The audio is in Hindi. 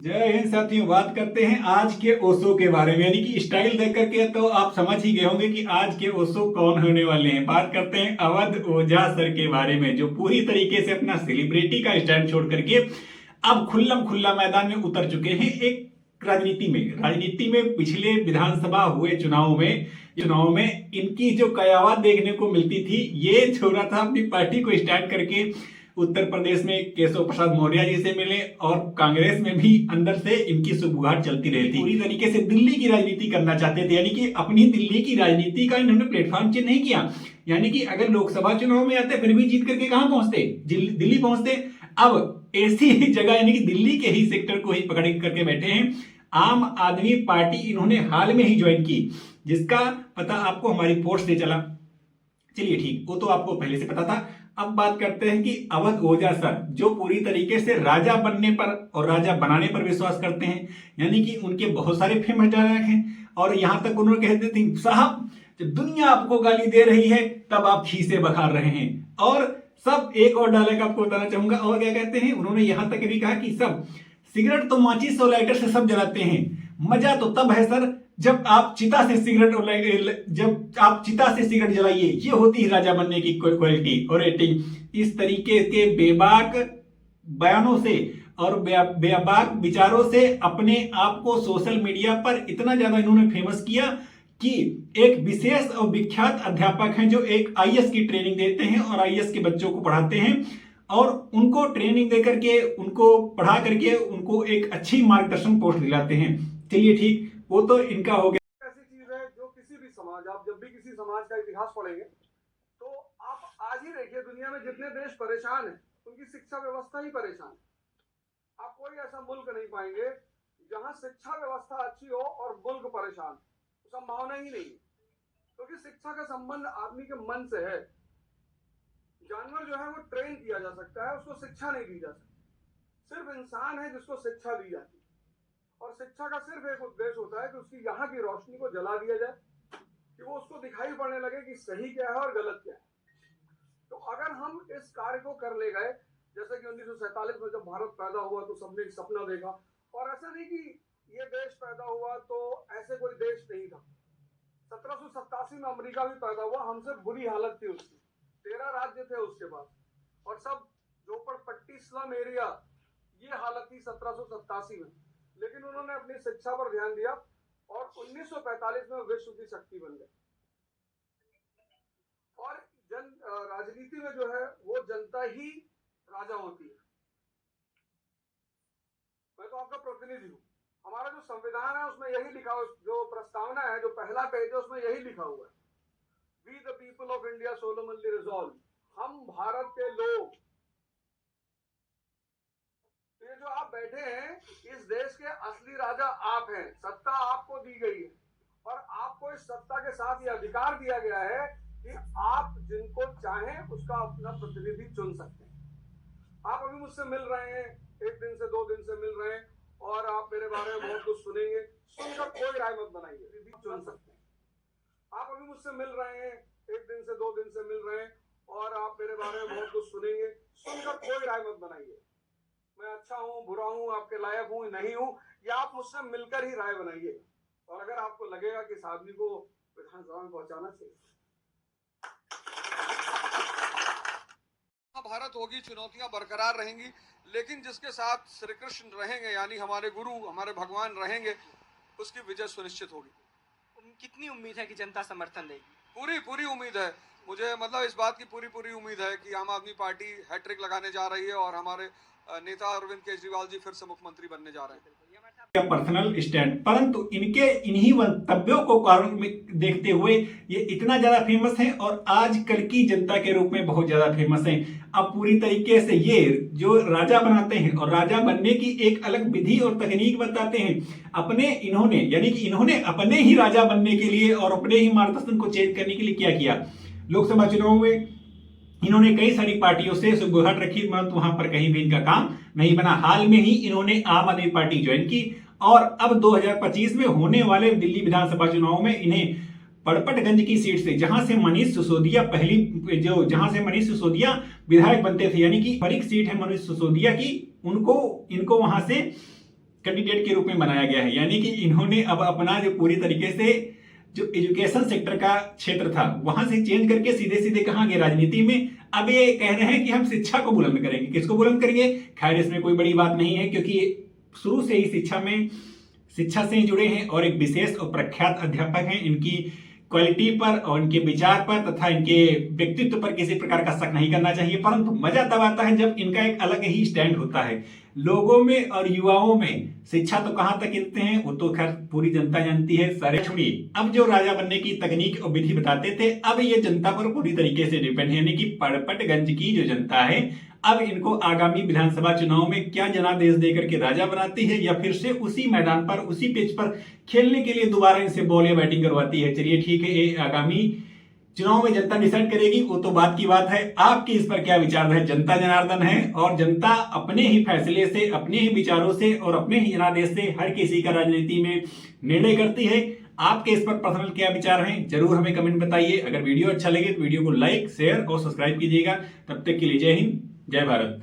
जय हिंद साथियों। बात करते हैं आज के ओशो के बारे में, यानी कि स्टाइल देख करके तो आप समझ ही गए होंगे कि आज के ओशो कौन होने वाले हैं। बात करते हैं अवध ओझा सर के बारे में, जो पूरी तरीके से अपना सेलिब्रिटी का स्टैंड छोड़ करके अब खुल्लम खुल्ला मैदान में उतर चुके हैं। एक राजनीति में पिछले विधानसभा हुए चुनाव में इनकी जो कयावत देखने को मिलती थी, ये छोरा था अपनी पार्टी को स्टार्ट करके उत्तर प्रदेश में केशव प्रसाद मौर्य जी से मिले और कांग्रेस में भी अंदर से इनकी सुबुगाहट चलती रहती। पूरी तरीके से दिल्ली की राजनीति करना चाहते थे, यानी कि अपनी दिल्ली की राजनीति का इन्होंने प्लेटफॉर्म चेंज नहीं किया। यानी कि अगर लोकसभा चुनाव में आते फिर भी जीत करके कहां पहुंचते, दिल्ली पहुंचते। अब ऐसी जगह यानी कि दिल्ली के ही सेक्टर को ही पकड़ करके बैठे हैं। आम आदमी पार्टी इन्होंने हाल में ही ज्वाइन की, जिसका पता आपको हमारी पोस्ट से चला। चलिए ठीक, वो तो आपको पहले से पता था। अब बात करते हैं कि अवध ओझा सर, जो पूरी तरीके से राजा बनने पर और राजा बनाने पर विश्वास करते हैं, यानी कि उनके बहुत सारे फेमस डायलॉग हैं। और यहां तक उन्होंने कहते थे, साहब जब दुनिया आपको गाली दे रही है तब आप खीसे बखार रहे हैं। और सब एक और डायलॉग आपको बताना चाहूंगा। और क्या कहते हैं उन्होंने, यहां तक भी कहा कि सब सिगरेट तो माचिस और लाइटर से सब जलाते हैं, मजा तो तब है सर जब आप चिता से सिगरेट जलाइए, ये होती है राजा बनने की क्वालिटी और रेटिंग। इस तरीके के बेबाक बयानों से और बेबाक विचारों से अपने आप को सोशल मीडिया पर इतना ज्यादा इन्होंने फेमस किया कि एक विशेष और विख्यात अध्यापक हैं जो एक आईएएस की ट्रेनिंग देते हैं और आईएएस के बच्चों को पढ़ाते हैं और उनको ट्रेनिंग दे करके, उनको पढ़ा करके उनको एक अच्छी मार्गदर्शन पोस्ट दिलाते हैं। चलिए ठीक, वो तो इनका हो गया। ऐसी चीज है जो किसी भी समाज, आप जब भी किसी समाज का इतिहास पढ़ेंगे तो आप आज ही देखिए, दुनिया में जितने देश परेशान हैं उनकी शिक्षा व्यवस्था ही परेशान है। आप कोई ऐसा मुल्क नहीं पाएंगे जहां शिक्षा व्यवस्था अच्छी हो और मुल्क परेशान, संभावना ही नहीं, क्योंकि शिक्षा का संबंध आदमी के मन से है। जानवर जो है वो ट्रेन किया जा सकता है, उसको शिक्षा नहीं दी जा सकती। सिर्फ इंसान है जिसको शिक्षा दी जाती है। और शिक्षा का सिर्फ एक उद्देश्य होता है कि उसकी यहाँ की रोशनी को जला दिया जाए, कि वो उसको दिखाई पड़ने लगे कि सही क्या है और गलत क्या है। तो अगर हम इस कार्य को कर ले गए, जैसे कि 1947 में जब भारत पैदा हुआ तो सबने एक सपना देखा, और ऐसा नहीं कि ये देश पैदा हुआ तो ऐसे कोई देश नहीं था। 1787 में अमेरिका भी पैदा हुआ, हमसे बुरी हालत थी उसकी, 13 राज्य थे उसके पास, और सब झोपड़पट्टी स्लम एरिया, ये हालत थी 1787 में। लेकिन उन्होंने अपनी शिक्षा पर ध्यान दिया और 1945 में विश्व की शक्ति बन गए। और राजनीति में जो है वो जनता ही राजा होती है। मैं तो आपका प्रतिनिधि हूं। हमारा जो संविधान है उसमें यही लिखा हुआ, जो प्रस्तावना है, जो पहला पेज है, उसमें यही लिखा हुआ है, we the people of India solemnly resolve, हम भारत के लोग। ये जो आप बैठे हैं, इस देश के असली राजा आप हैं। सत्ता आपको दी गई है और आपको इस सत्ता के साथ ये अधिकार दिया गया है कि आप जिनको चाहें उसका अपना प्रतिनिधि चुन सकते हैं। आप अभी मुझसे मिल रहे हैं, 1 दिन से 2 दिन से मिल रहे हैं, और आप मेरे बारे में बहुत कुछ सुनेंगे। सुनकर कोई राय मत बनाइए, चुन सकते हैं। आप अभी मुझसे मिल रहे हैं, 1 दिन से 2 दिन से मिल रहे हैं, और आप मेरे बारे में बहुत कुछ सुनेंगे। सुनकर कोई राय मत बनाइए, मैं अच्छा हूं, बुरा हूं, आपके लायक हूं, नहीं हूं, या आप मुझसे मिलकर ही राय बनाइए। और अगर आपको लगेगा कि इस आदमी को विधानसभा में पहुंचाना चाहिए, भारत होगी, चुनौतियां बरकरार रहेंगी, लेकिन जिसके साथ श्री कृष्ण रहेंगे, यानी हमारे गुरु, हमारे भगवान रहेंगे, उसकी विजय सुनिश्चित होगी। कितनी उम्मीद है कि जनता समर्थन देगी? पूरी उम्मीद है मुझे, मतलब इस बात की पूरी उम्मीद है कि आम आदमी पार्टी हैट्रिक लगाने जा रही है और हमारे नेता अरविंद केजरीवाल जी फिर से मुख्यमंत्री बनने जा रहे हैं। पर्सनल स्टैंड, परंतु इनके इन्हीं मंतव्यों को कारण में देखते हुए ये इतना ज्यादा फेमस हैं और आजकल की जनता के रूप में बहुत ज्यादा फेमस हैं। अब पूरी तरीके से ये जो राजा बनाते हैं और राजा बनने की एक अलग विधि और तकनीक बताते हैं। इन्होंने अपने ही राजा बनने के लिए और अपने ही मार्गदर्शन को चेंज करने के लिए क्या किया। लोकसभा चुनाव में इन्होंने कई सारी पार्टियों से सुबुगाहट रखी, परंतु वहां पर कहीं भी इनका काम नहीं बना। हाल में ही इन्होंने आम आदमी पार्टी ज्वाइन की और अब 2025 में होने वाले दिल्ली विधानसभा चुनाव में इन्हें पड़पटगंज की सीट से, जहां से मनीष सिसोदिया विधायक बनते थे, यानी कि बड़ी सीट है मनीष सिसोदिया की, इनको वहां से कैंडिडेट के रूप में बनाया गया है। यानी कि इन्होंने अब अपना जो पूरी तरीके से जो एजुकेशन सेक्टर का क्षेत्र था वहां से चेंज करके सीधे सीधे कहां गए, राजनीति में। अब ये कह रहे हैं कि हम शिक्षा को बुलंद करेंगे। किसको बुलंद करेंगे? खैर इसमें कोई बड़ी बात नहीं है, क्योंकि शुरू से ही शिक्षा से जुड़े हैं और एक विशेष और प्रख्यात अध्यापक हैं। इनकी क्वालिटी पर और इनके विचार पर तथा इनके व्यक्तित्व पर किसी प्रकार का शक नहीं करना चाहिए, परंतु मजा तब आता है जब इनका एक अलग ही स्टैंड होता है लोगों में और युवाओं में। शिक्षा तो कहां तक गिनते हैं वो तो खैर पूरी जनता जानती है। सारे छोड़िए, अब जो राजा बनने की तकनीक और विधि बताते थे, अब ये जनता पर पूरी तरीके से डिपेंड है। यानी कि पड़पटगंज की जो जनता है अब इनको आगामी विधानसभा चुनाव में क्या जनादेश देकर के राजा बनाती है, या फिर से उसी मैदान पर उसी पिच पर खेलने के लिए दोबारा इनसे बॉल या बैटिंग करवाती है। चलिए ठीक है, ये आगामी चुनाव में जनता डिसाइड करेगी, वो तो बात की बात है। आपके इस पर क्या विचार है? जनता जनार्दन है और जनता अपने ही फैसले से, अपने ही विचारों से और अपने ही जनादेश से हर किसी का राजनीति में निर्णय करती है। आपके इस पर पर्सनल क्या विचार हैं जरूर हमें कमेंट बताइए। अगर वीडियो अच्छा लगे तो वीडियो को लाइक, शेयर और सब्सक्राइब कीजिएगा। तब तक के लिए जय हिंद, जय भारत।